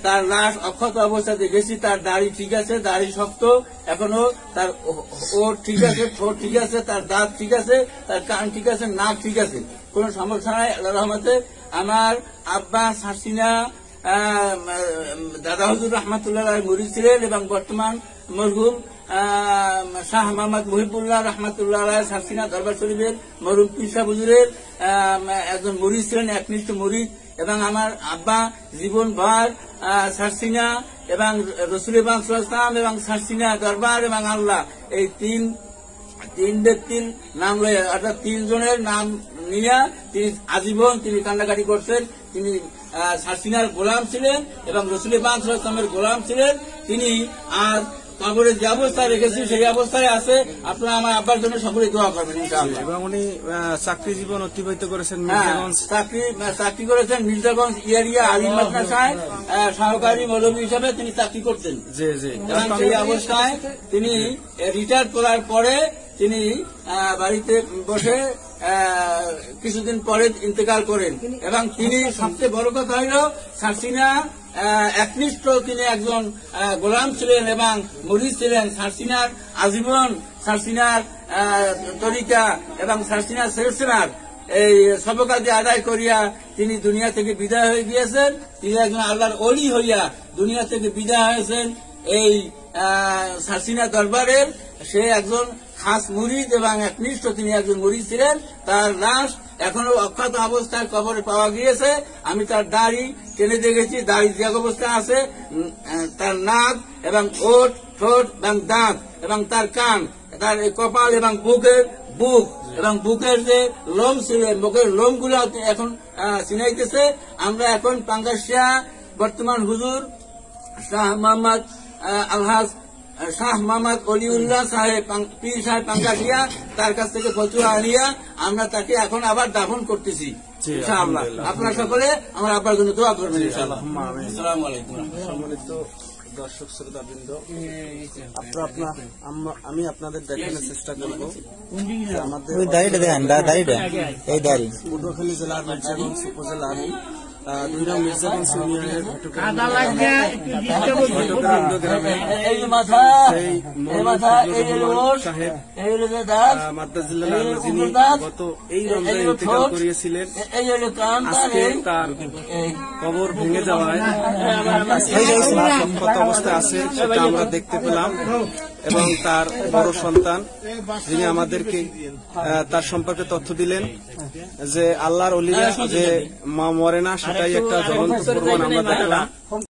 তার লাশ অক্ষত অবস্থাতে গেছি, তার দাড়ি ঠিক আছে, দাড়ি শক্ত এখনো, তার ওর ঠিক আছে, ঠোঁট ঠিক আছে, তার দাঁত ঠিক আছে, তার কান ঠিক আছে, নাক ঠিক আছে, কোন সমস্যা নাই আল্লাহ রহমতে। আমার আব্বা সারসিনা দাদা হুজুর রহমতুল্লাহ মুরিদ ছিলেন এবং বর্তমান মরহুম শাহ মোহাম্মদ মুহিবুল্লাহ রহমতুল্লাহ সারসিনা দরবার শরীফের মরহুম পীর সাহেব হুজুরের একজন মুরিদ ছিলেন, একনিষ্ঠ মুরিদ। এবং আমার আব্বা জীবনভর সারসিনা এবং রসুল ইসলাম এবং সারসিনা দরবার এবং আল্লাহ এই তিন ব্যক্তির নাম লয়ে, অর্থাৎ তিনজনের নাম নিয়ে তিনি আজীবন তিনি কান্নাকাটি করছেন। তিনি সারসিনার গোলাম ছিলেন এবং রসুল ইসলামের গোলাম ছিলেন। তিনি আর কবরে যে অবস্থায় রেখেছি সেই অবস্থায় আছে। আপনারা আমার আব্বার জন্য সকলে দোয়া করবেন ইনশাআল্লাহ। এবং উনি চাকরি জীবন অতিবাহিত করেছেন, চাকরি করেছেন মির্জাগঞ্জ এরিয়া আলিম মাদ্রাসায় সহকারী মৌলভী হিসাবে তিনি চাকরি করতেন। এবং সেই অবস্থায় তিনি রিটায়ার করার পরে তিনি বাড়িতে বসে কিছুদিন পরে ইন্তেকাল করেন। এবং তিনি সবচেয়ে বড় কথা হইল সারসিনা একনিষ্ঠ তিনি একজন গোলাম ছিলেন এবং মুরিদ ছিলেন। সারসিনার আজীবন সারসিনার তরিকা এবং সারসিনার সিলসিলার এই সবকাজে আদায় করিয়া তিনি দুনিয়া থেকে বিদায় হয়ে গিয়েছেন। তিনি একজন আল্লাহর ওলি হইয়া দুনিয়া থেকে বিদায় হয়েছেন এই সারসিনা দরবারের। সে একজন খাস মুরিদ এবং একনিষ্ঠ তিনি একজন মুরিদ ছিলেন। তার লাশ এখনো অক্ষত অবস্থায় কবরে পাওয়া গিয়েছে। আমি তার দাড়ি টেনে দেখেছি, দাড়ি যে অবস্থায় আছে, তার নাক এবং ওঠ, ঠোঁট এবং দাঁত এবং তার কান, তার কপাল এবং বুক এবং বুকের যে লোম ছিল, বুকের লোমগুলো এখন চিনাইতেছে। আমরা এখন পাঙ্গাসিয়া বর্তমান হুজুর শাহ মোহাম্মদ আলহাজ শাহ মোহাম্মদ অলিউল্লাহ সাহেব পীর সাহেব পাঙ্গাসিয়া, তার কাছ থেকে ফতুয়া আনিয়া আমরা তাকে এখন আবার দাফন করতেছি ইনশাআল্লাহ। আপনারা সকলে আমার আব্বার জন্য দোয়া করবেন ইনশাআল্লাহ। আসসালামু আলাইকুম। সম্মানিত দর্শক শ্রোতাবৃন্দ, আমি আপনাদের দেখানোর চেষ্টা করব আমাদের পটুয়াখালী জেলার মির্জাগঞ্জ উপজেলার 2 নং মির্জাগঞ্জ ইউনিয়নের গত এই রমজানে ইন্তেকাল করিয়েছিলেন। আজকে তার কবর ভেঙে যাওয়ায় অক্ষত অবস্থায় আছে সেটা আমরা দেখতে পেলাম। এবং তার বড় সন্তান যিনি আমাদেরকে তার সম্পর্কে তথ্য দিলেন যে আল্লাহর ওলিরা যে মরে না, সেটাই একটা জ্বলন্ত প্রমাণ আমরা দেখলাম।